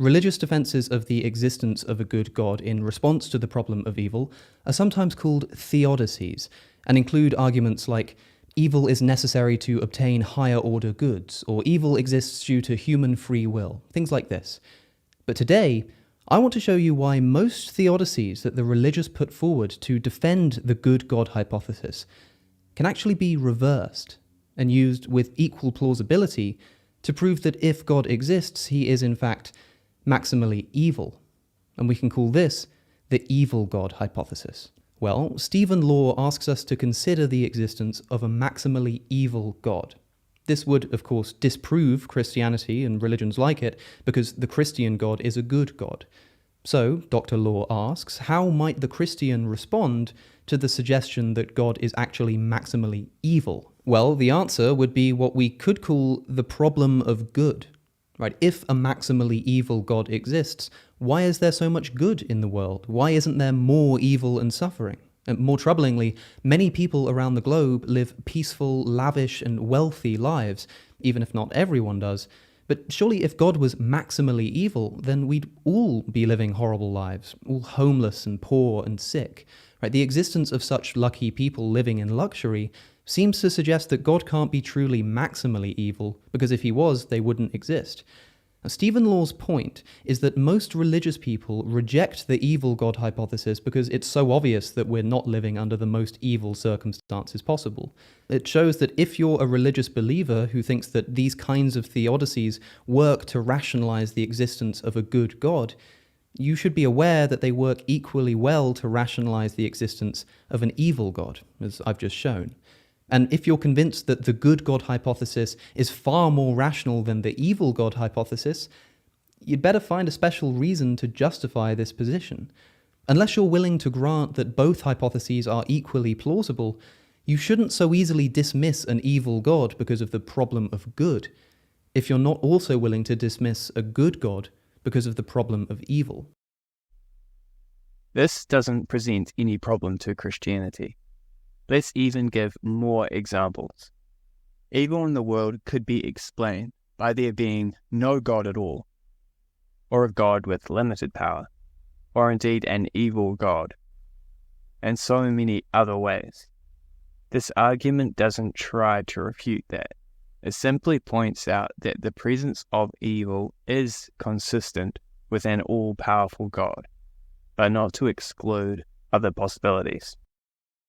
Religious defenses of the existence of a good God in response to the problem of evil are sometimes called theodicies, and include arguments like evil is necessary to obtain higher order goods, or evil exists due to human free will, things like this. But today, I want to show you why most theodicies that the religious put forward to defend the good God hypothesis can actually be reversed and used with equal plausibility to prove that if God exists, he is in fact maximally evil. And we can call this the evil God hypothesis. Well, Stephen Law asks us to consider the existence of a maximally evil God. This would, of course, disprove Christianity and religions like it, because the Christian God is a good God. So, Dr. Law asks, how might the Christian respond to the suggestion that God is actually maximally evil? Well, the answer would be what we could call the problem of good. Right? If a maximally evil God exists, why is there so much good in the world? Why isn't there more evil and suffering? And more troublingly, many people around the globe live peaceful, lavish, and wealthy lives, even if not everyone does. But surely if God was maximally evil, then we'd all be living horrible lives, all homeless and poor and sick. Right? The existence of such lucky people living in luxury seems to suggest that God can't be truly maximally evil, because if he was, they wouldn't exist. Now, Stephen Law's point is that most religious people reject the evil God hypothesis because it's so obvious that we're not living under the most evil circumstances possible. It shows that if you're a religious believer who thinks that these kinds of theodicies work to rationalize the existence of a good God, you should be aware that they work equally well to rationalize the existence of an evil God, as I've just shown. And if you're convinced that the good God hypothesis is far more rational than the evil God hypothesis, you'd better find a special reason to justify this position. Unless you're willing to grant that both hypotheses are equally plausible, you shouldn't so easily dismiss an evil God because of the problem of good, if you're not also willing to dismiss a good God because of the problem of evil. This doesn't present any problem to Christianity. Let's even give more examples. Evil in the world could be explained by there being no God at all, or a God with limited power, or indeed an evil God, and so many other ways. This argument doesn't try to refute that. It simply points out that the presence of evil is consistent with an all-powerful God, but not to exclude other possibilities.